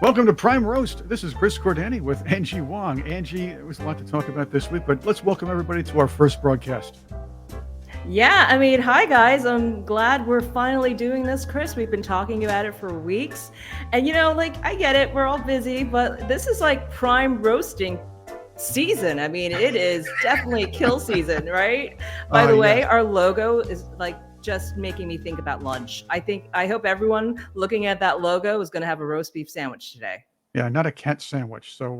Welcome to Prime Roast. This is Chris Cordani with Angie Wong. Angie, it was a lot to talk about this week, but let's welcome everybody to our first broadcast. Yeah, hi guys. I'm glad we're finally doing this, Chris. We've been talking about it for weeks. And I get it, we're all busy, but this is like prime roasting season. It is definitely kill season, right? By the way, Yeah. our logo is like just making me think about lunch. I hope everyone looking at that logo is going to have a roast beef sandwich today. Yeah, not a cat sandwich. So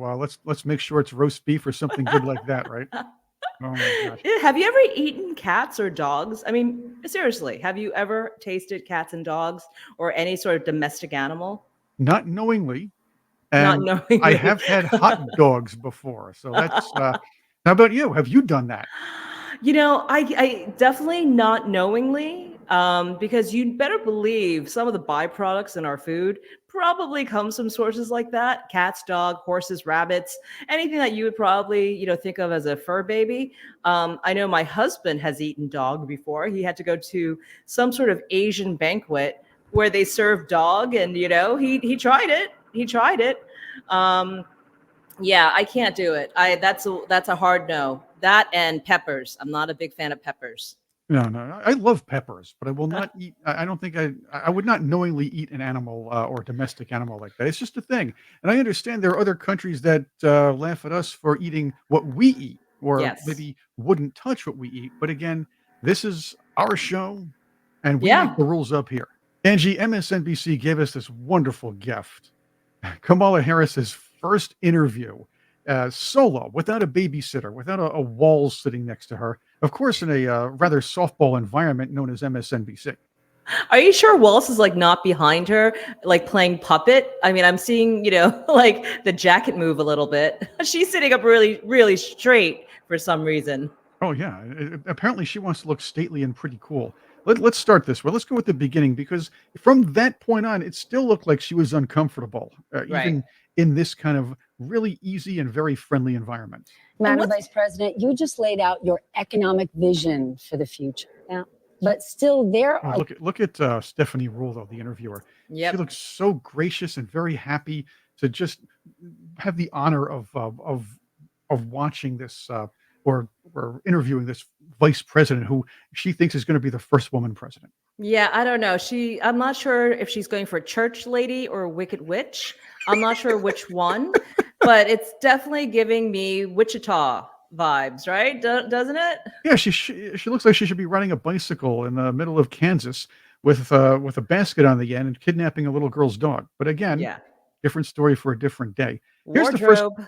let's make sure it's roast beef or something good like that, right? Oh my gosh. Have you ever eaten cats or dogs? Seriously, have you ever tasted cats and dogs or any sort of domestic animal? Not knowingly, Not and I knowingly. have had hot dogs before. So that's how about you? Have you done that? I definitely not knowingly, because you'd better believe some of the byproducts in our food probably comes from sources like that: cats, dog, horses, rabbits, anything that you would probably, think of as a fur baby. I know my husband has eaten dog before. He had to go to some sort of Asian banquet where they serve dog, and he tried it. He tried it. Um, yeah, I can't do it. That's a hard no. That and peppers. I'm not a big fan of peppers. No. I love peppers, but I will not eat. I don't think I would not knowingly eat an animal or domestic animal like that. It's just a thing. And I understand there are other countries that laugh at us for eating what we eat or Yes. maybe wouldn't touch what we eat. But again, this is our show and we make Yeah. the rules up here. Angie, MSNBC gave us this wonderful gift. Kamala Harris's first interview, solo, without a babysitter, without a wall sitting next to her. Of course, in a rather softball environment known as MSNBC. Are you sure Wallace is like not behind her, like playing puppet? I'm seeing, like the jacket move a little bit. She's sitting up really, really straight for some reason. Oh yeah, apparently she wants to look stately and pretty cool. Let's start this way. Let's go with the beginning because from that point on, it still looked like she was uncomfortable, Right. even in this kind of really easy and very friendly environment. Madam Vice President, you just laid out your economic vision for the future. Yeah. But still, there Oh, are look at Stephanie Ruhle, though, the interviewer. She Yep. looks so gracious and very happy to just have the honor of watching this or interviewing this vice president who she thinks is going to be the first woman president. Yeah, I don't know. I'm not sure if she's going for church lady or wicked witch. I'm not sure which one, but it's definitely giving me Wichita vibes, right? Doesn't it? Yeah, she looks like she should be riding a bicycle in the middle of Kansas with a basket on the end and kidnapping a little girl's dog. But again, Yeah. different story for a different day. Here's the first. Wardrobe.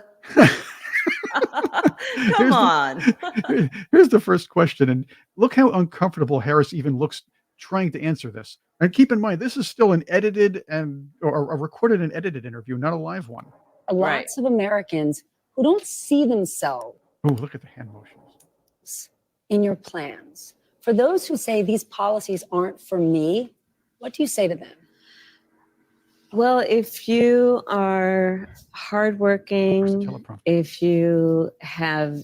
Come here's on. here's the first question, and look how uncomfortable Harris even looks trying to answer this. And keep in mind, this is still an edited or a recorded and edited interview, not a live one. Right. lots of Americans who don't see themselves Oh, look at the hand motions. in your plans. For those who say these policies aren't for me, what do you say to them? Well, if you are Where's the hardworking, teleprompter? if you have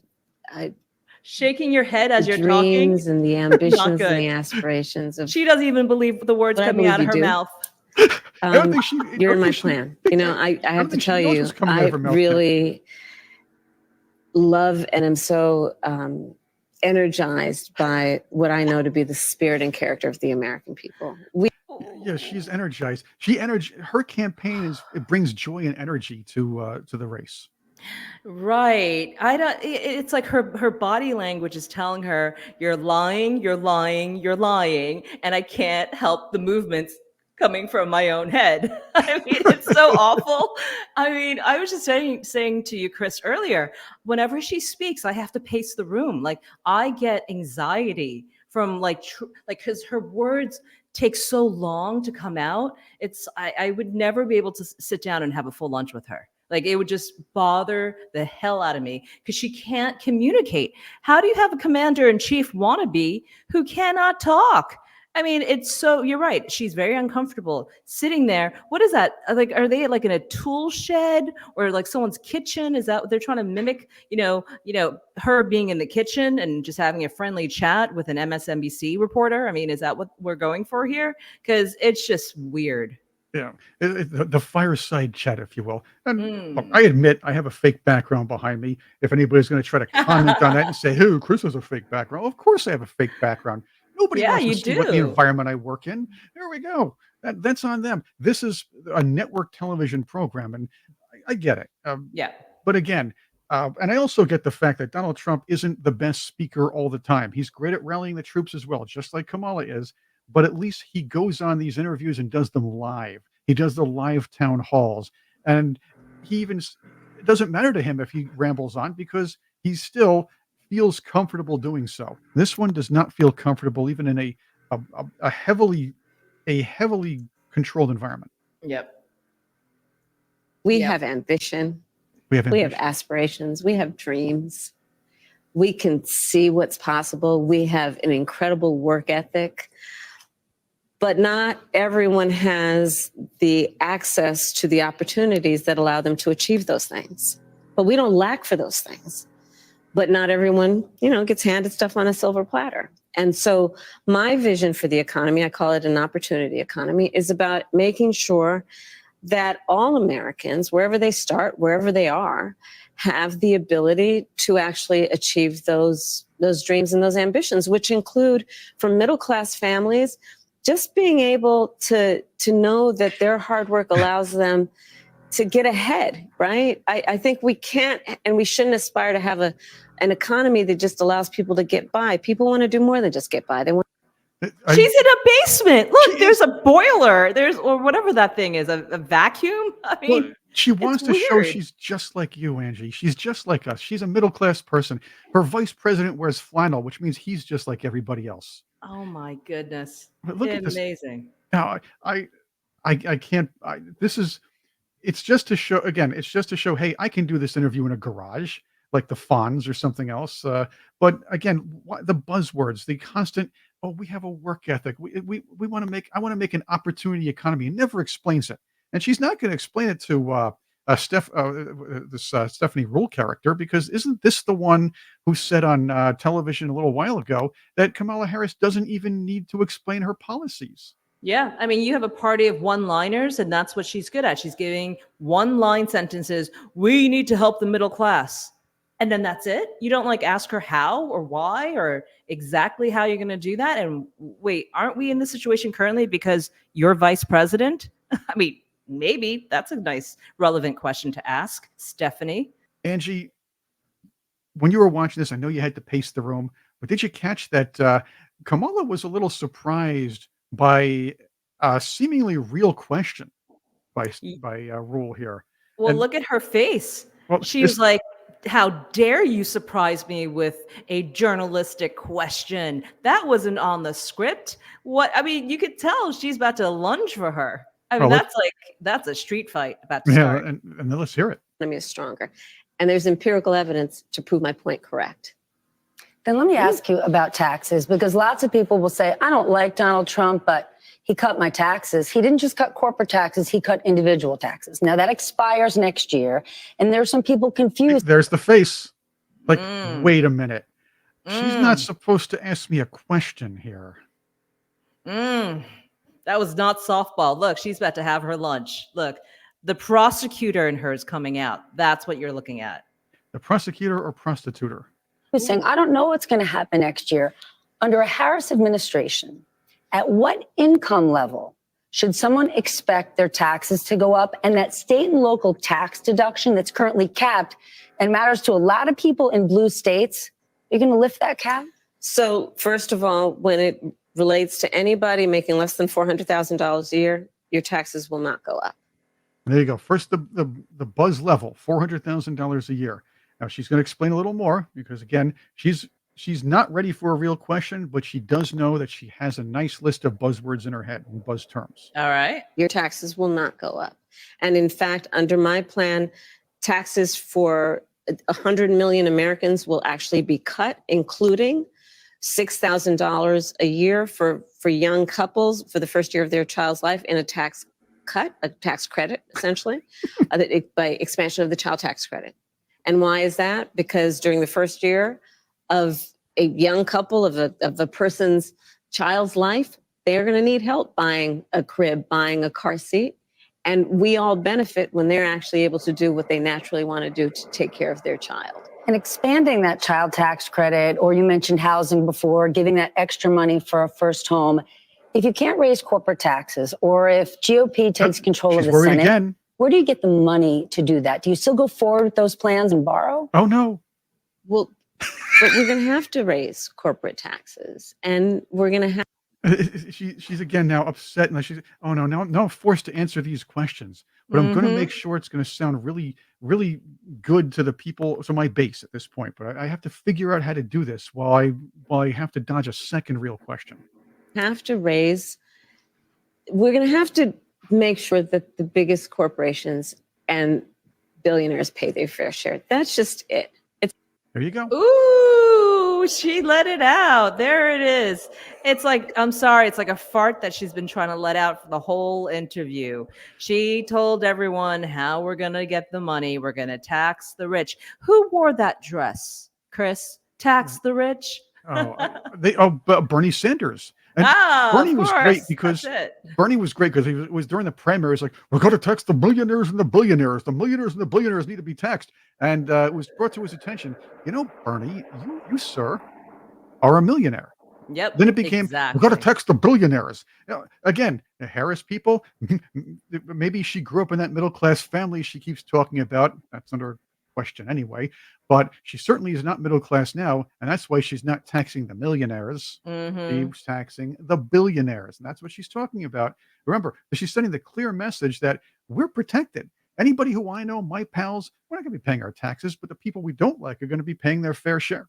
Shaking your head as the you're talking. dreams and the ambitions and good. the aspirations of, She doesn't even believe the words But I coming out of her believe you do. mouth. I don't think she. I you're don't in my think she plan. thinks You know, that- I don't have to think she tell knows you, what's coming out of I her mouth yet. really love and am so energized by what I know to be the spirit and character of the American people. Yeah, she's energized. Her campaign it brings joy and energy to the race. Right. It's like her body language is telling her, you're lying, you're lying, you're lying, and I can't help the movements coming from my own head. It's so awful. I was just saying to you, Chris, earlier, whenever she speaks, I have to pace the room. Like I get anxiety from because her words take so long to come out. I would never be able to sit down and have a full lunch with her. Like it would just bother the hell out of me because she can't communicate. How do you have a commander in chief wannabe who cannot talk? You're right. She's very uncomfortable sitting there. What is that? Like, are they like in a tool shed or like someone's kitchen? Is that what they're trying to mimic? Her being in the kitchen and just having a friendly chat with an MSNBC reporter. Is that what we're going for here? Because it's just weird. Yeah, the fireside chat, if you will. And look, Mm. I admit I have a fake background behind me. If anybody's going to try to comment on that and say, "Who, Chris has a fake background," of course I have a fake background. Nobody Yeah, wants to you see what the do. environment I work in. There we go. That's on them. This is a network television program, and I get it. Yeah. But again, and I also get the fact that Donald Trump isn't the best speaker all the time. He's great at rallying the troops as well, just like Kamala is. But at least he goes on these interviews and does them live. He does the live town halls, and it doesn't matter to him if he rambles on because he still feels comfortable doing so. This one does not feel comfortable, even in a heavily controlled environment. Yep. We Yep. have ambition. We have We have ambition. aspirations. We have dreams. We can see what's possible. We have an incredible work ethic. But not everyone has the access to the opportunities that allow them to achieve those things. But we don't lack for those things. But not everyone, gets handed stuff on a silver platter. And so my vision for the economy, I call it an opportunity economy, is about making sure that all Americans, wherever they start, wherever they are, have the ability to actually achieve those dreams and those ambitions, which include from middle class families, just being able to know that their hard work allows them to get ahead, right? I think we can't and we shouldn't aspire to have an economy that just allows people to get by. People want to do more than just get by. They want. I- She's in a basement. She Look, there's is. a boiler. Or whatever that thing is, a vacuum. I Well, mean, she it's wants to show weird. she's just like you, Angie. She's just like us. She's a middle class person. Her vice president wears flannel, which means he's just like everybody else. Oh my goodness. But look at this. Amazing. Now, I can't. This is. It's just to show. Again, it's just to show. Hey, I can do this interview in a garage, like the Fonz or something else. But again, the buzzwords, the constant. Oh, we have a work ethic. We want to make. I want to make an opportunity economy. And never explains it. And she's not going to explain it to Stephanie Ruhle character because isn't this the one who said on television a little while ago that Kamala Harris doesn't even need to explain her policies? Yeah. I mean, you have a party of one-liners, and that's what she's good at. She's giving one-line sentences. We need to help the middle class. And then that's it. You don't ask her how or why or exactly how you're going to do that. And wait, aren't we in this situation currently because you're vice president? I mean, maybe that's a nice relevant question to ask, Stephanie. Angie, when you were watching this, I know you had to pace the room, but did you catch that Kamala was a little surprised by a seemingly real question by Y- Rule here? Well, And look at her face. well, She this was like, how dare you surprise me with a journalistic question? That wasn't on the script. What I mean, you could tell she's about to lunge for her. I mean, well, let's, that's a street fight about to yeah, start. and then let's hear it. Economy is stronger. And there's empirical evidence to prove my point correct. Then let me ask you about taxes, because lots of people will say, I don't like Donald Trump, but he cut my taxes. He didn't just cut corporate taxes, he cut individual taxes. Now that expires next year. And there's some people confused. There's the face. Like, Mm. wait a minute. She's not Mm. supposed to ask me a question here. That was not softball. Look, she's about to have her lunch. Look, the prosecutor in her is coming out. That's what you're looking at. The prosecutor or prostituter? Who's saying, I don't know what's going to happen next year. Under a Harris administration, at what income level should someone expect their taxes to go up? And that state and local tax deduction that's currently capped and matters to a lot of people in blue states, you're going to lift that cap? So first of all, when it relates to anybody making less than $400,000 a year, your taxes will not go up. There you go. First, the buzz level, $400,000 a year. Now she's going to explain a little more because again, she's not ready for a real question, but she does know that she has a nice list of buzzwords in her head and buzz terms. All right. Your taxes will not go up. And in fact, under my plan, taxes for 100 million Americans will actually be cut, including $6,000 a year for young couples for the first year of their child's life in a tax cut, a tax credit, essentially, by expansion of the child tax credit. And why is that? Because during the first year of a young couple, of a person's child's life, they are going to need help buying a crib, buying a car seat. And we all benefit when they're actually able to do what they naturally want to do to take care of their child. And expanding that child tax credit, or you mentioned housing before, giving that extra money for a first home. If you can't raise corporate taxes, or if GOP takes control of She's the worried Senate, again. where do you get the money to do that? Do you still go forward with those plans and borrow? Oh, no. Well, but we're going to have to raise corporate taxes, and we're going to have. She's again now upset, and she's, oh no, now I'm forced to answer these questions, but I'm going to make sure it's going to sound really, really good to the people, so my base at this point. But I have to figure out how to do this while I have to dodge a second real question. We're going to have to make sure that the biggest corporations and billionaires pay their fair share. That's just it. There you go. Ooh, she let it out. There it is. It's like, I'm sorry, it's like a fart that she's been trying to let out for the whole interview. She told everyone how we're going to get the money. We're going to tax the rich. Who wore that dress, Chris? Tax the rich? Bernie Sanders. And Bernie was great because it was during the primaries, like, we're going to tax the millionaires and the billionaires. The millionaires and the billionaires need to be taxed. And it was brought to his attention, Bernie, you sir, are a millionaire. Yep. Then it became, exactly. we're going to tax the billionaires. Again, the Harris people, maybe she grew up in that middle-class family she keeps talking about. That's under question anyway. But she certainly is not middle class now, and that's why she's not taxing the millionaires. She's taxing the billionaires, and that's what she's talking about. Remember, she's sending the clear message that we're protected. Anybody who I know, my pals, we're not going to be paying our taxes, but the people we don't like are going to be paying their fair share.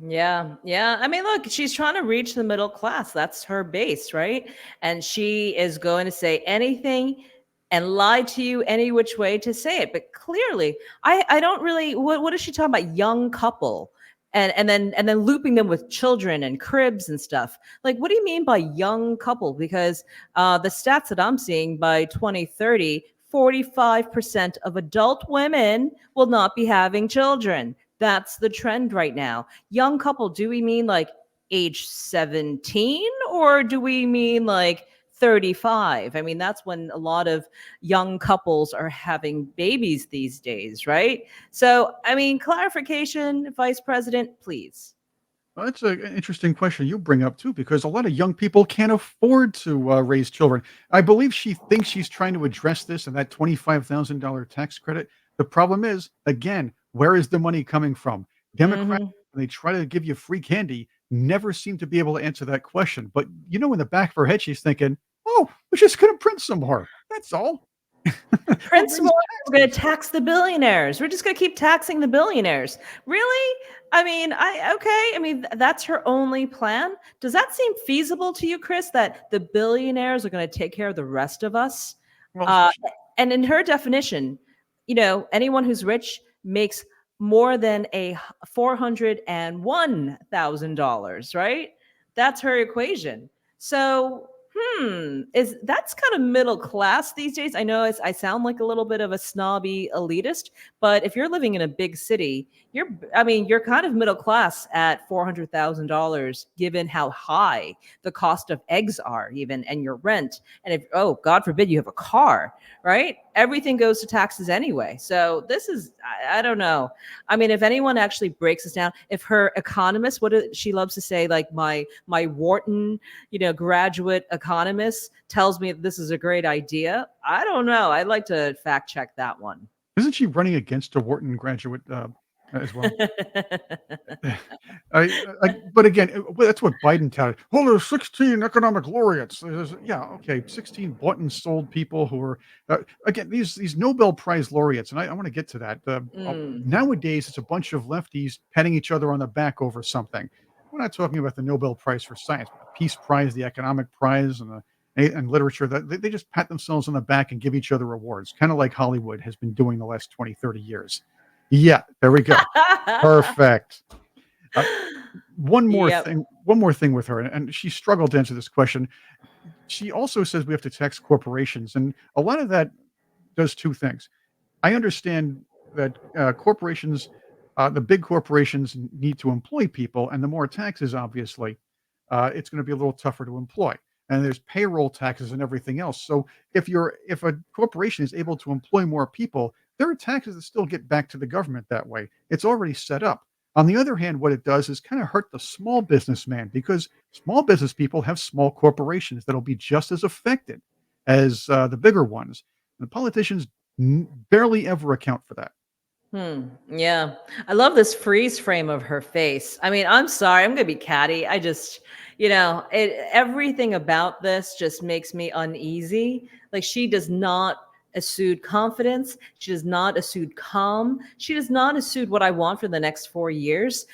Yeah. I mean, look, she's trying to reach the middle class. That's her base, right? And she is going to say anything and lie to you any which way to say it. But clearly, I don't really. What is she talking about? Young couple, and then looping them with children and cribs and stuff. Like, what do you mean by young couple? Because the stats that I'm seeing by 2030, 45% of adult women will not be having children. That's the trend right now. Young couple. Do we mean like age 17, or do we mean like 35? I mean, that's when a lot of young couples are having babies these days, right? So, I mean, clarification, Vice President, please. Well, that's an interesting question you bring up, too, because a lot of young people can't afford to raise children. I believe she thinks she's trying to address this and that $25,000 tax credit. The problem is, again, where is the money coming from? Democrats, when they try to give you free candy, never seem to be able to answer that question. But, in the back of her head, she's thinking, oh, we're just going to print some more. That's all. Print some more. We're going to tax the billionaires. We're just going to keep taxing the billionaires. Really? I mean, okay. I mean, that's her only plan. Does that seem feasible to you, Chris, that the billionaires are going to take care of the rest of us? Well, and in her definition, anyone who's rich makes more than a $401,000, right? That's her equation. So, that's kind of middle class these days. I know I sound like a little bit of a snobby elitist, but if you're living in a big city, you're kind of middle class at $400,000, given how high the cost of eggs are, even, and your rent. And if, God forbid, you have a car, right? Everything goes to taxes anyway. So this is, I don't know. I mean, if anyone actually breaks this down, if her economist, she loves to say, like my Wharton, graduate economist tells me this is a great idea. I don't know. I'd like to fact check that one. Isn't she running against a Wharton graduate as well? But again, that's what Biden touted. Oh, there's 16 economic laureates. 16 bought and sold people who are, again, these Nobel Prize laureates, and I want to get to that. Nowadays, it's a bunch of lefties patting each other on the back over something. We're not talking about the Nobel Prize for Science, but the Peace Prize, the Economic Prize, and literature. That they just pat themselves on the back and give each other awards, kind of like Hollywood has been doing the last 20, 30 years. Yeah, there we go. Perfect. One more thing with her, and she struggled to answer this question. She also says we have to tax corporations, and a lot of that does two things. I understand that corporations, the big corporations, need to employ people, and the more taxes, obviously, it's going to be a little tougher to employ. and there's payroll taxes and everything else. So if a corporation is able to employ more people, there are taxes that still get back to the government that way. It's already set up. On the other hand, what it does is kind of hurt the small businessman because small business people have small corporations that'll be just as affected as the bigger ones. The politicians barely ever account for that. Yeah. I love this freeze frame of her face. I mean, I'm sorry. I'm going to be catty. I just, everything about this just makes me uneasy. Like, she does not exude confidence. She does not exude calm. She does not exude what I want for the next 4 years,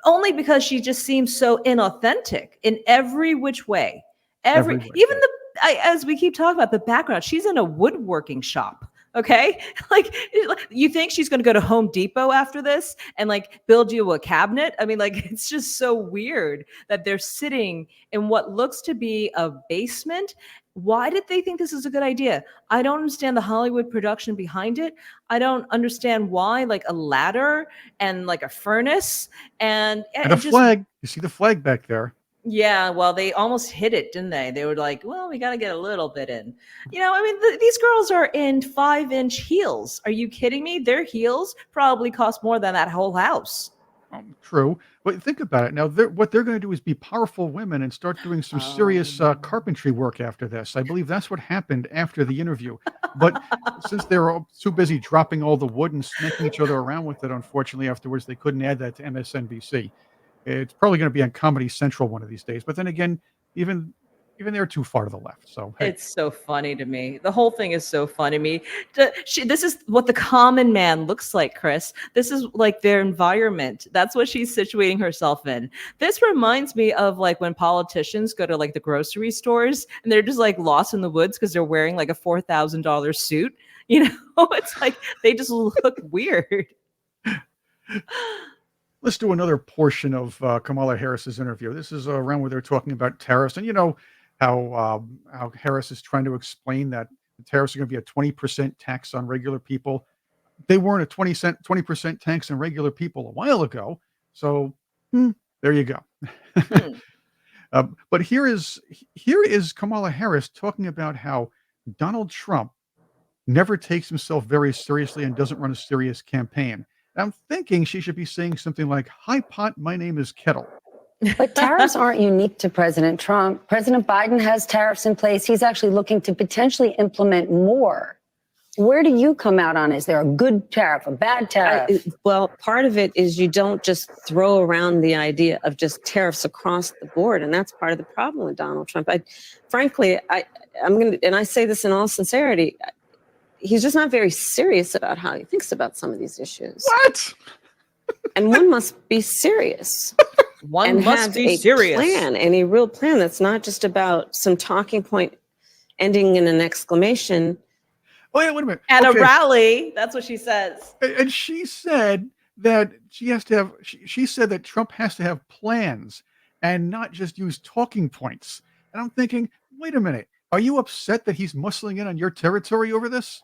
only because she just seems so inauthentic in every which way. Every which Even way. as we keep talking about the background, she's in a woodworking shop. Okay. Like, you think she's going to go to Home Depot after this and like build you a cabinet? I mean, like, it's just so weird that they're sitting in what looks to be a basement. Why did they think this is a good idea? I don't understand the Hollywood production behind it. I don't understand why, like, a ladder and like a furnace And a and just flag. You see the flag back there. yeah, well, they almost hit it, didn't they? They were like, well, we got to get a little bit in. I mean, these girls are in 5-inch heels. Are you kidding me? Their heels probably cost more than that whole house. True. But think about it. Now, what they're going to do is be powerful women and start doing some serious carpentry work after this. I believe that's what happened after the interview. But since they were all too busy dropping all the wood and smacking each other around with it, unfortunately, afterwards, they couldn't add that to MSNBC. It's probably going to be on Comedy Central one of these days. But then again, even they're too far to the left. So, hey. It's so funny to me. The whole thing is so funny to me. This is what the common man looks like, Chris. This is like their environment. That's what she's situating herself in. This reminds me of like when politicians go to like the grocery stores and they're just like lost in the woods because they're wearing like a $4,000 suit. It's like they just look weird. Let's do another portion of Kamala Harris's interview. This is around where they're talking about tariffs, and how Harris is trying to explain that the tariffs are going to be a 20% tax on regular people. They weren't a 20% tax on regular people a while ago, so there you go. But here is Kamala Harris talking about how Donald Trump never takes himself very seriously and doesn't run a serious campaign. I'm thinking she should be saying something like, "Hi, pot, my name is Kettle." But tariffs aren't unique to President Trump. President Biden has tariffs in place. He's actually looking to potentially implement more. Where do you come out on? Is there a good tariff, a bad tariff? Well, part of it is you don't just throw around the idea of just tariffs across the board. And that's part of the problem with Donald Trump. Frankly, I'm going to, and I say this in all sincerity, he's just not very serious about how he thinks about some of these issues. What? And one must be serious. One must be serious. Plan, and a real plan that's not just about some talking point ending in an exclamation. Oh, yeah, wait a minute. At a rally, that's what she says. And she said that she said that Trump has to have plans and not just use talking points. And I'm thinking, wait a minute. Are you upset that he's muscling in on your territory over this?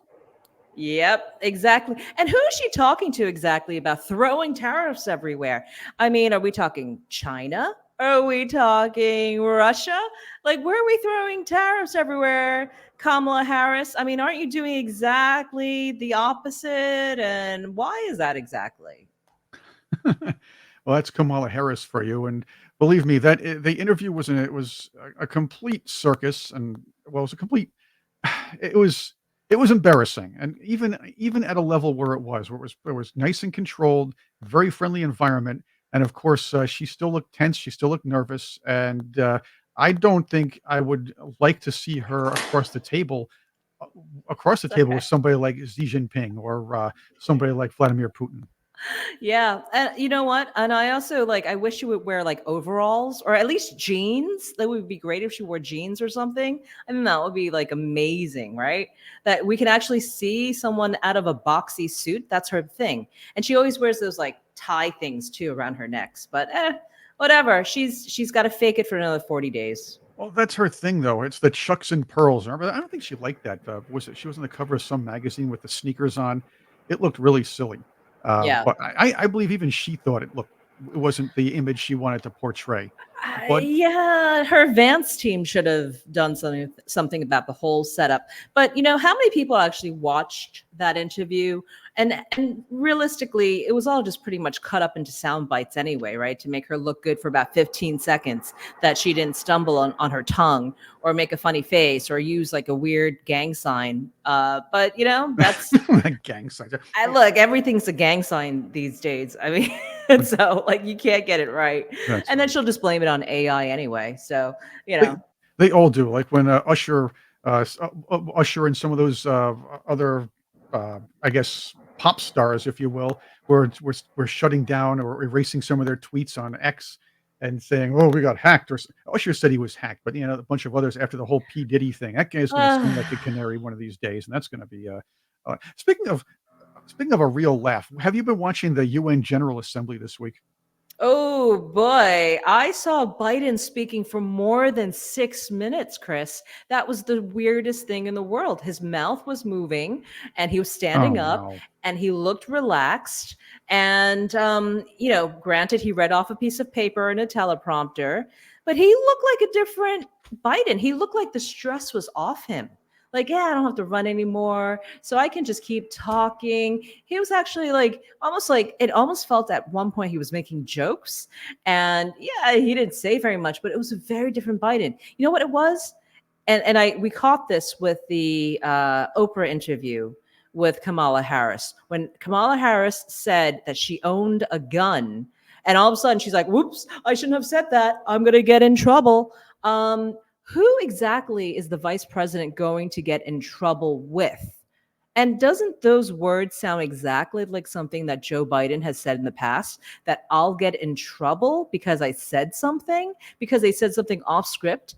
Yep, exactly. And who is she talking to exactly about throwing tariffs everywhere? I mean, are we talking China? Are we talking Russia? Like, where are we throwing tariffs everywhere? Kamala Harris? I mean, aren't you doing exactly the opposite? And why is that exactly? Well, that's Kamala Harris for you. And believe me, that the interview was a complete circus, and well, it was a complete. It was embarrassing, and even at a level where it was nice and controlled, very friendly environment, and of course she still looked tense, she still looked nervous, and I don't think I would like to see her across the table with somebody like Xi Jinping or somebody like Vladimir Putin. Yeah. And you know what? And I also I wish she would wear like overalls or at least jeans. That would be great if she wore jeans or something. I think that would be like amazing, right? That we can actually see someone out of a boxy suit. That's her thing. And she always wears those like tie things too around her necks. But whatever. She's got to fake it for another 40 days. Well, that's her thing, though. It's the chucks and pearls. Remember, I don't think she liked that. She was on the cover of some magazine with the sneakers on. It looked really silly. Yeah. But I believe even she thought it looked wasn't the image she wanted to portray. But Yeah, her Vance team should have done something about the whole setup. But how many people actually watched that interview? And realistically, it was all just pretty much cut up into sound bites anyway, right? To make her look good for about 15 seconds, that she didn't stumble on her tongue or make a funny face or use like a weird gang sign. But that's gang signs. look, everything's a gang sign these days. I mean, so like you can't get it right. That's And then right. she'll just blame it on AI anyway. So, They, they all do. Like when Usher and some of those other, I guess, pop stars, if you will, were shutting down or erasing some of their tweets on X and saying, "Oh, we got hacked." Usher said he was hacked, but a bunch of others after the whole P Diddy thing. That guy's going to sing like a canary one of these days, and that's going to be. Speaking of a real laugh, have you been watching the UN General Assembly this week? oh boy, I saw Biden speaking for more than 6 minutes, Chris. That was the weirdest thing in the world. His mouth was moving and he was Oh standing up no. and he looked relaxed. And, granted, he read off a piece of paper and a teleprompter, but he looked like a different Biden. He looked like the stress was off him. Like, yeah, I don't have to run anymore. So I can just keep talking. He was actually like it almost felt at one point he was making jokes. And yeah, he didn't say very much, but it was a very different Biden. You know what it was? And we caught this with the Oprah interview with Kamala Harris. When Kamala Harris said that she owned a gun, and all of a sudden she's like, whoops, I shouldn't have said that. I'm gonna get in trouble. Who exactly is the vice president going to get in trouble with? And doesn't those words sound exactly like something that Joe Biden has said in the past, that I'll get in trouble because I said something, because they said something off script?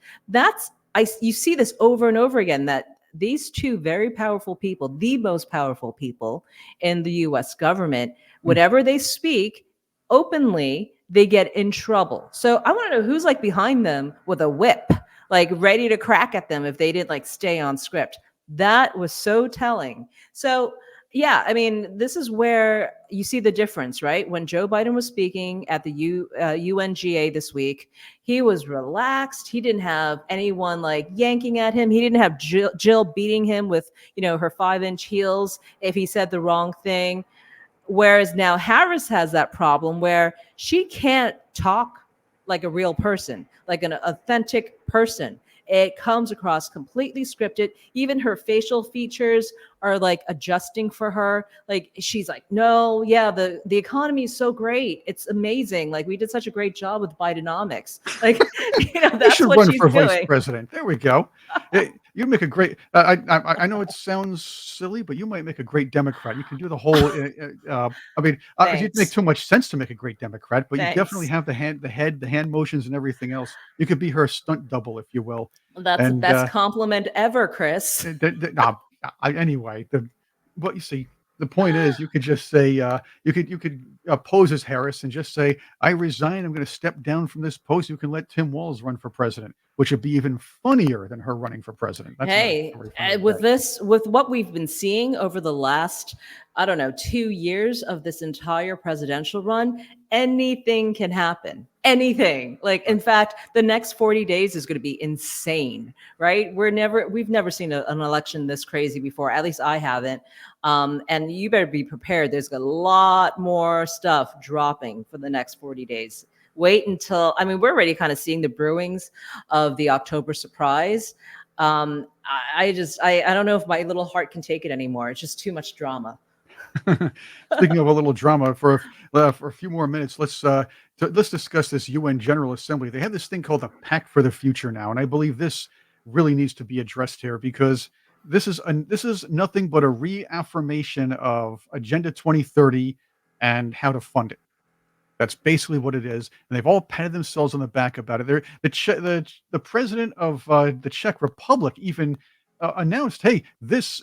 You see this over and over again, that these two very powerful people, the most powerful people in the US government, Mm. whatever they speak openly, they get in trouble. So I want to know who's like behind them with a whip, like ready to crack at them if they didn't like stay on script. That was so telling. So yeah, I mean, this is where you see the difference, right? When Joe Biden was speaking at the UNGA this week, he was relaxed. He didn't have anyone like yanking at him. He didn't have Jill beating him with, her 5-inch heels if he said the wrong thing. Whereas now Harris has that problem where she can't talk like a real person, like an authentic person. It comes across completely scripted. Even her facial features are like adjusting for her. Like she's like, no, yeah, the economy is so great. It's amazing. Like we did such a great job with Bidenomics. Like, You that's should what run she's for vice doing. president. There we go. You make a great. I know it sounds silly, but you might make a great Democrat. You can do the whole. I mean, you'd make Thanks. too much sense to make a great Democrat, but you definitely Thanks. have the hand motions, and everything else. You could be her stunt double, if you will. That's the And best compliment ever, Chris. nah, anyway, what you see. The point is, you could just say you could pose as Harris and just say, "I resign. I'm going to step down from this post." You can let Tim Walz run for president, which would be even funnier than her running for president. That's another Hey, story for another with day. with what we've been seeing over the last, I don't know, 2 years of this entire presidential run, anything can happen. Anything. Like, in Right. fact, the next 40 days is going to be insane, right? We've never seen an election this crazy before. At least I haven't. And you better be prepared. There's a lot more stuff dropping for the next 40 days. Wait until, I mean, we're already kind of seeing the brewings of the October surprise. I don't know if my little heart can take it anymore. It's just too much drama. Speaking of a little drama, for a few more minutes, let's discuss this UN General Assembly. They have this thing called the Pact for the Future now, and I believe this really needs to be addressed here because this is nothing but a reaffirmation of Agenda 2030 and how to fund it. That's basically what it is, and they've all patted themselves on the back about it. The president of the Czech Republic even announced, "Hey, this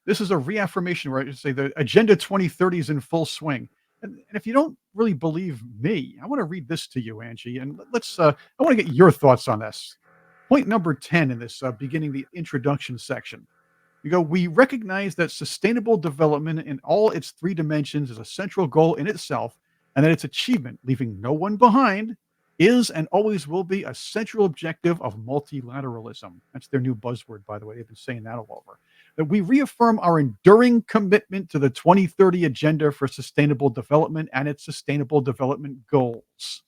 is a reaffirmation, right? Say the Agenda 2030 is in full swing." And if you don't really believe me, I want to read this to you, Angie, and I want to get your thoughts on this. Point number 10 in this beginning the introduction section. You go, we recognize that sustainable development in all its three dimensions is a central goal in itself and that its achievement, leaving no one behind, is and always will be a central objective of multilateralism. That's their new buzzword, by the way. They've been saying that all over. That we reaffirm our enduring commitment to the 2030 Agenda for Sustainable Development and its Sustainable Development Goals.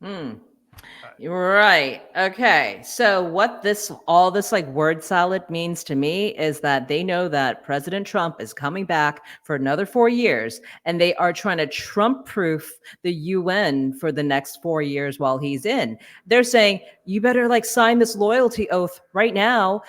Hmm. You're right. Okay. So what all this like word salad means to me is that they know that President Trump is coming back for another 4 years, and they are trying to Trump proof the UN for the next 4 years while he's in. They're saying, you better like sign this loyalty oath right now.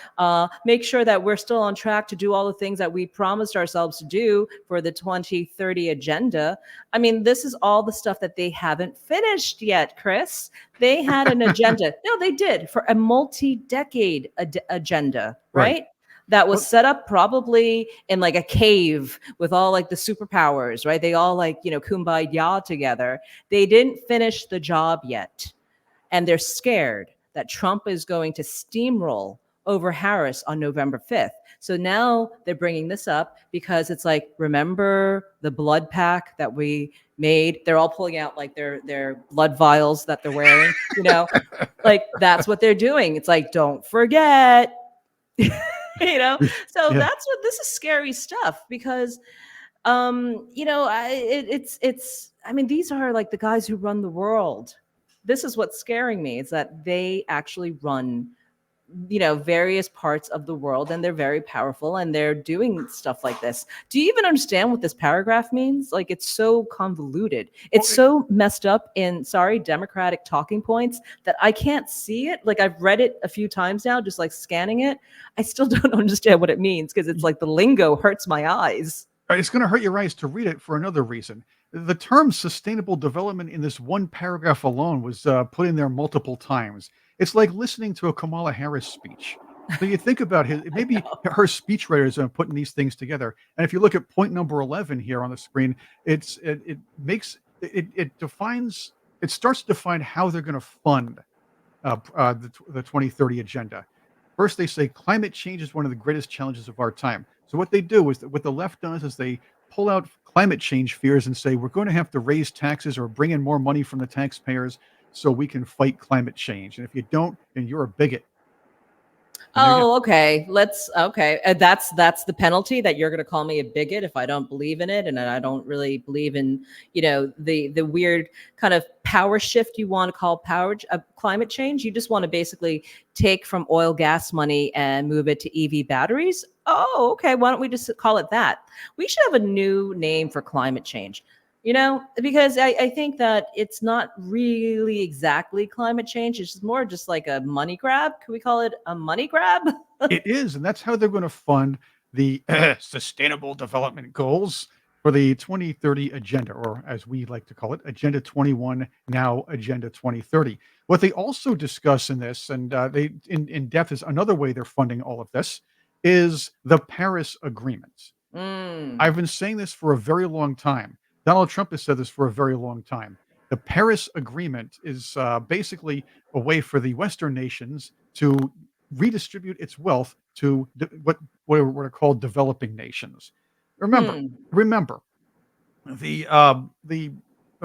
Make sure that we're still on track to do all the things that we promised ourselves to do for the 2030 agenda. I mean, this is all the stuff that they haven't finished yet, Chris. They had an agenda. No, they did, for a multi-decade agenda, right? That was set up probably in like a cave with all like the superpowers, right? They all like, kumbaya together. They didn't finish the job yet. And they're scared that Trump is going to steamroll over Harris on November 5th. So now they're bringing this up because it's like, remember the blood pact that we made? They're all pulling out like their blood vials that they're wearing, like that's what they're doing. It's like, don't forget, So Yeah. that's what this is scary stuff because, I mean, these are like the guys who run the world. This is what's scaring me, is that they actually run various parts of the world, and they're very powerful, and they're doing stuff like this. Do you even understand what this paragraph means? Like, it's so convoluted. It's so messed up in, Democratic talking points that I can't see it. Like, I've read it a few times now, just like scanning it. I still don't understand what it means because it's like the lingo hurts my eyes. It's going to hurt your eyes to read it for another reason. The term sustainable development in this one paragraph alone was put in there multiple times. It's like listening to a Kamala Harris speech. So you think about maybe her speechwriters are putting these things together. And if you look at point number 11 here on the screen, it starts to define how they're going to fund the 2030 agenda. First, they say climate change is one of the greatest challenges of our time. So what they do is what the left does is they pull out climate change fears and say, we're going to have to raise taxes or bring in more money from the taxpayers so we can fight climate change. And if you don't, then you're a bigot. Oh, okay. Okay. That's the penalty, that you're going to call me a bigot if I don't believe in it. And I don't really believe in, the weird kind of power shift you want to call climate change. You just want to basically take from oil, gas money and move it to EV batteries. Oh, okay. Why don't we just call it that? We should have a new name for climate change. Because I think that it's not really exactly climate change. It's more just like a money grab. Can we call it a money grab? It is. And that's how they're going to fund the Sustainable Development Goals for the 2030 Agenda, or as we like to call it, Agenda 21, now Agenda 2030. What they also discuss in this, and they in depth, is another way they're funding all of this, is the Paris Agreement. I've been saying this for a very long time. Donald Trump has said this for a very long time. The Paris Agreement is basically a way for the Western nations to redistribute its wealth to what are called developing nations. Remember, the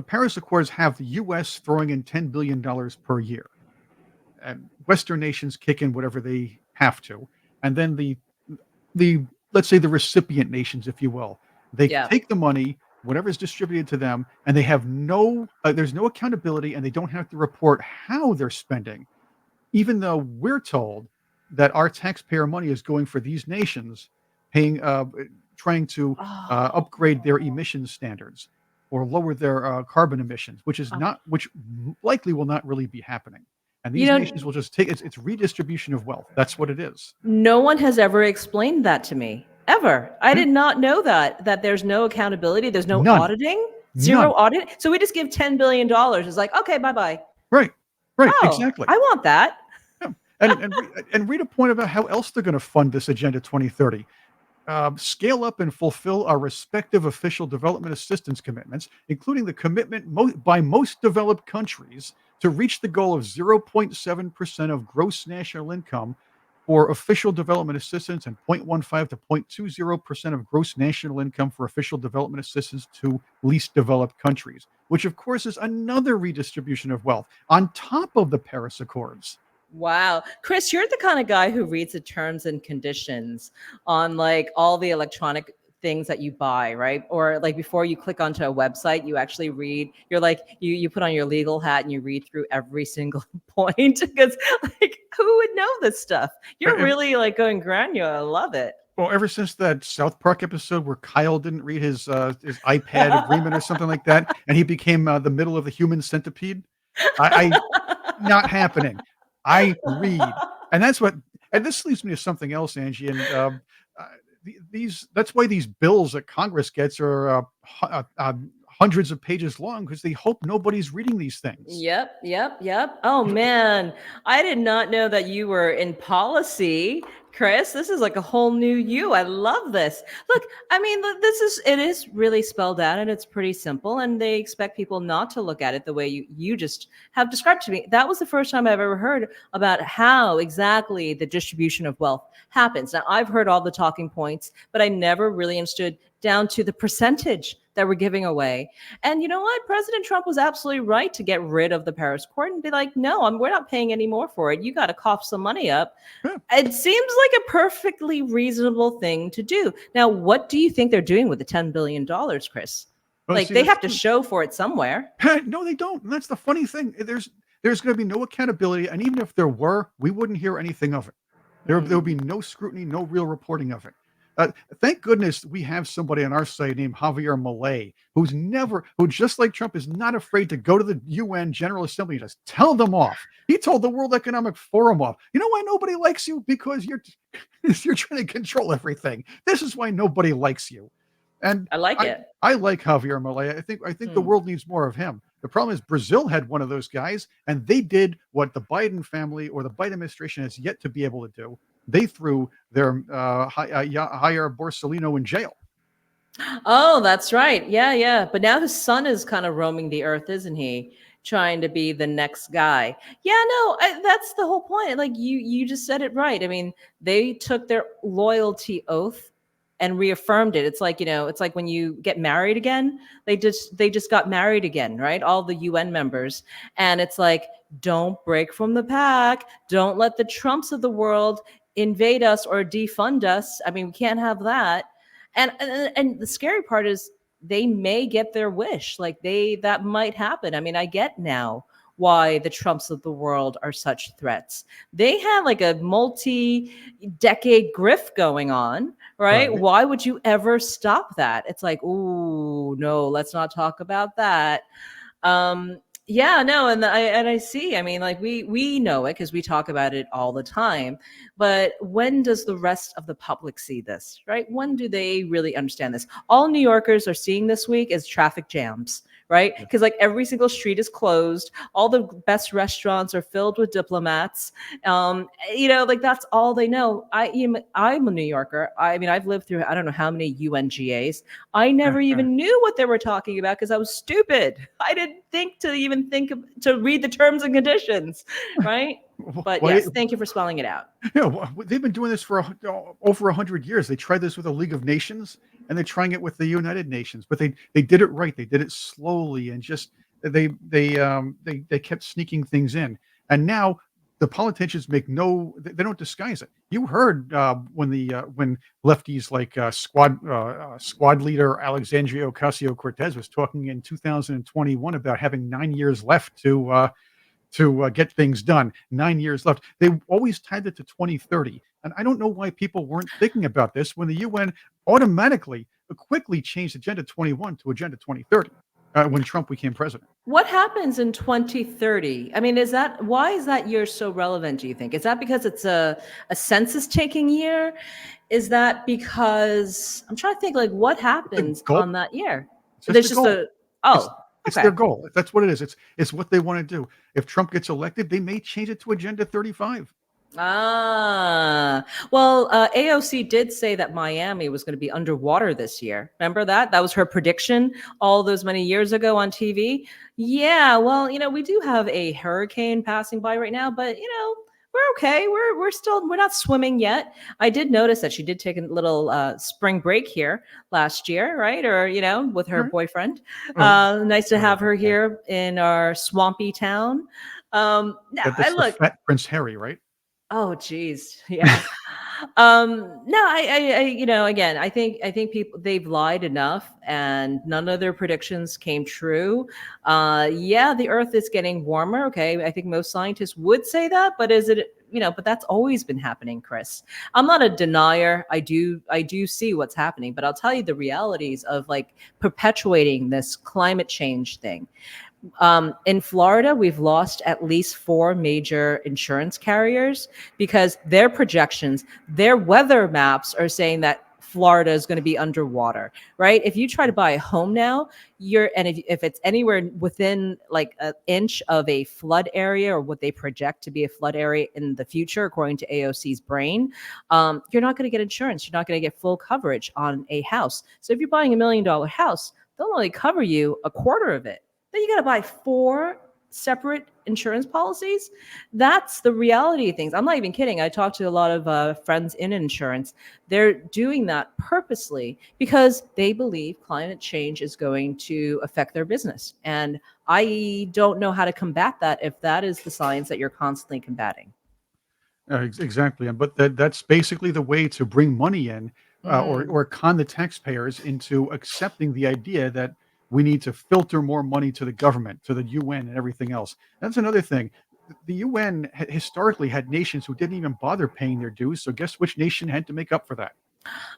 Paris Accords have the U.S. throwing in $10 billion per year, and Western nations kick in whatever they have to, and then the let's say the recipient nations, if you will, they take the money, whatever is distributed to them, and they have there's no accountability, and they don't have to report how they're spending, even though we're told that our taxpayer money is going for these nations, trying to upgrade their emission standards or lower their carbon emissions, which likely will not really be happening. And these nations will just take it's redistribution of wealth. That's what it is. No one has ever explained that to me. Ever. I did not know that there's no accountability. There's no auditing, zero audit. So we just give $10 billion. It's like, okay, bye-bye. Right. Oh, Exactly. I want that. Yeah. And read a point about how else they're going to fund this Agenda 2030. Scale up and fulfill our respective official development assistance commitments, including the commitment by most developed countries to reach the goal of 0.7% of gross national income for official development assistance and 0.15 to 0.20% of gross national income for official development assistance to least developed countries, which of course is another redistribution of wealth on top of the Paris Accords. Wow. Chris, you're the kind of guy who reads the terms and conditions on like all the electronic things that you buy, right? Or like before you click onto a website, you actually read, you're like, you put on your legal hat and you read through every single point because like who would know this stuff? You're really like going granular. I love it. Well, ever since that South Park episode where Kyle didn't read his iPad agreement or something like that, and he became the middle of the human centipede, I not happening. I read, and that's what. And this leads me to something else, Angie. And that's why these bills that Congress gets are hundreds of pages long because they hope nobody's reading these things. Yep. Oh man, I did not know that you were in policy, Chris. This is like a whole new you. I love this. Look, I mean, it is really spelled out and it's pretty simple, and they expect people not to look at it the way you just have described to me. That was the first time I've ever heard about how exactly the distribution of wealth happens. Now, I've heard all the talking points, but I never really understood down to the percentage that we're giving away. And you know what? President Trump was absolutely right to get rid of the Paris Accord and be like, no, we're not paying any more for it. You got to cough some money up. It seems like a perfectly reasonable thing to do. Now, what do you think they're doing with the $10 billion, Chris? Well, like, see, they have to show for it somewhere. No, they don't. And that's the funny thing. There's going to be no accountability. And even if there were, we wouldn't hear anything of it. There would be no scrutiny, no real reporting of it. Thank goodness we have somebody on our site named Javier Milei, who just like Trump is not afraid to go to the UN General Assembly and just tell them off. He told the World Economic Forum off. You know why nobody likes you? Because you're trying to control everything. This is why nobody likes you. And I like it. I like Javier Milei. I think the world needs more of him. The problem is Brazil had one of those guys, and they did what the Biden family or the Biden administration has yet to be able to do. They threw their Jair Bolsonaro in jail. Oh, that's right. Yeah. But now his son is kind of roaming the earth, isn't he? Trying to be the next guy. Yeah, no, that's the whole point. Like you just said it right. I mean, they took their loyalty oath and reaffirmed it. It's like, it's like when you get married again, they just got married again, right? All the UN members. And it's like, don't break from the pack. Don't let the Trumps of the world invade us or defund us. I mean, we can't have that. And the scary part is they may get their wish. Like that might happen. I mean, I get now why the Trumps of the world are such threats. They had like a multi-decade grift going on, right? Why would you ever stop that? It's like, ooh, no, let's not talk about that. Yeah, no, and I see. I mean, like we know it because we talk about it all the time. But when does the rest of the public see this, right? When do they really understand this? All New Yorkers are seeing this week is traffic jams, right? Because like every single street is closed. All the best restaurants are filled with diplomats. Like that's all they know. I'm a New Yorker. I mean, I've lived through I don't know how many UNGAs. I never even knew what they were talking about because I was stupid. I didn't think to read the terms and conditions, right? But yes, thank you for spelling it out. Yeah, well, they've been doing this for over 100 years. They tried this with the League of Nations, and they're trying it with the United Nations. But they did it right. They did it slowly, and just they kept sneaking things in. And now the politicians they don't disguise it. You heard when lefties like squad leader Alexandria Ocasio-Cortez was talking in 2021 about having 9 years left to get things done. 9 years left. They always tied it to 2030. And I don't know why people weren't thinking about this when the UN automatically quickly changed Agenda 21 to Agenda 2030 when Trump became president. What happens in 2030? I mean, why is that year so relevant, do you think? Is that because it's a census taking year? Is that because I'm trying to think like what happens on that year? There's just It's their goal. That's what it is. It's what they want to do. If Trump gets elected, they may change it to Agenda 35. Well, AOC did say that Miami was going to be underwater this year. Remember that? That was her prediction all those many years ago on TV. Yeah, well, we do have a hurricane passing by right now, but, we're we're okay. We're not swimming yet. I did notice that she did take a little spring break here last year, right? Or with her Right. boyfriend. Oh, Nice to have her okay. here in our swampy town. Now, I That's the look. fat Prince Harry, right? Oh, geez. Yeah. No, again, I think people they've lied enough, and none of their predictions came true. Yeah, the Earth is getting warmer. Okay, I think most scientists would say that, but is it? But that's always been happening, Chris. I'm not a denier. I do see what's happening, but I'll tell you the realities of like perpetuating this climate change thing. In Florida, we've lost at least four major insurance carriers because their projections, their weather maps are saying that Florida is going to be underwater, right? If you try to buy a home now, if it's anywhere within like an inch of a flood area or what they project to be a flood area in the future, according to AOC's brain, you're not going to get insurance. You're not going to get full coverage on a house. So if you're buying $1 million house, they'll only cover you a quarter of it. Then you got to buy four separate insurance policies. That's the reality of things. I'm not even kidding. I talked to a lot of friends in insurance. They're doing that purposely because they believe climate change is going to affect their business. And I don't know how to combat that if that is the science that you're constantly combating. Exactly, but that's basically the way to bring money in, Mm. or con the taxpayers into accepting the idea that we need to filter more money to the government, to the UN, and everything else. That's another thing. The UN historically had nations who didn't even bother paying their dues. So guess which nation had to make up for that?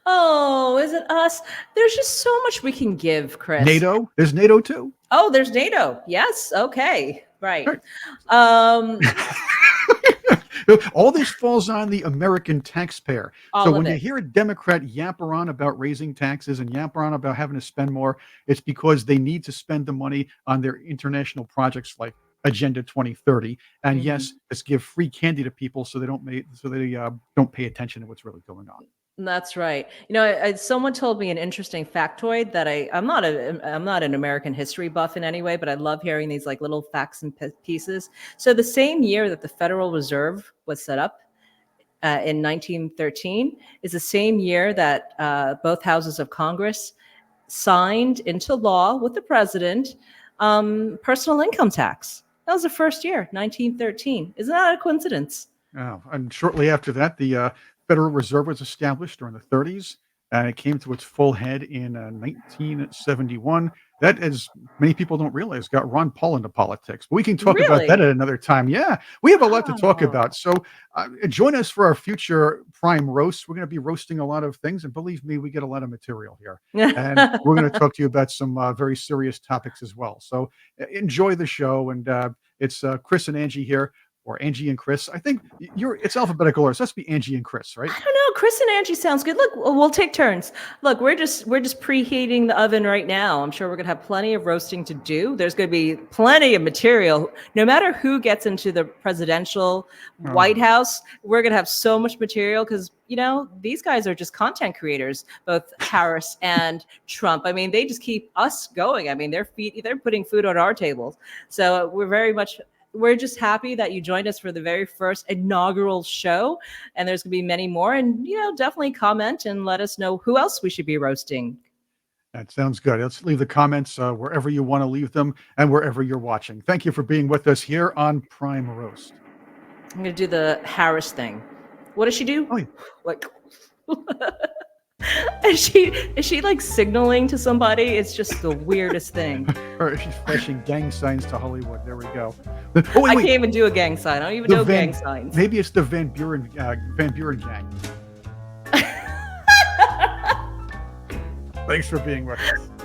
Oh, is it us? There's just so much we can give, Chris. NATO. There's NATO too. Oh, there's NATO. Yes. Okay. Right. Right. Um, All this falls on the American taxpayer. So all of when you it. hear a Democrat yamper on about raising taxes and yamper on about having to spend more, it's because they need to spend the money on their international projects like Agenda 2030. And Mhm. yes, let's give free candy to people so they don't pay attention to what's really going on. That's right. Someone told me an interesting factoid that I'm not an American history buff in any way, but I love hearing these like little facts and pieces. So the same year that the Federal Reserve was set up, in 1913, is the same year that both houses of Congress signed into law with the president personal income tax. That was the first year, 1913. Isn't that a coincidence? And shortly after that, the Federal Reserve was established during the 30s, and it came to its full head in 1971. That, as many people don't realize, got Ron Paul into politics. But we can talk about that Really? at another time. Yeah, we have a lot to talk Oh. about. So join us for our future Prime Roast. We're going to be roasting a lot of things, and believe me, we get a lot of material here. And we're going to talk to you about some very serious topics as well. So enjoy the show. And it's Chris and Angie here, or Angie and Chris. I think it's alphabetical order. So let's be Angie and Chris, right? I don't know. Chris and Angie sounds good. Look, we'll take turns. Look, we're just preheating the oven right now. I'm sure we're gonna have plenty of roasting to do. There's gonna be plenty of material. No matter who gets into the presidential White Oh, House, we're gonna have so much material because these guys are just content creators, both Harris and Trump. I mean, they just keep us going. I mean, they're putting food on our tables. So we're just happy that you joined us for the very first inaugural show. And there's going to be many more. And, definitely comment and let us know who else we should be roasting. that sounds good. Let's leave the comments wherever you want to leave them and wherever you're watching. Thank you for being with us here on Prime Roast. I'm going to do the Harris thing. What does she do? Oh, yeah. Like, is she like signaling to somebody? It's just the weirdest thing. Or she's flashing gang signs to Hollywood. There we go. Oh, I wait, can't wait. even do a gang sign. I don't even The know Van- gang signs. Maybe it's the Van Buren gang. Thanks for being with us.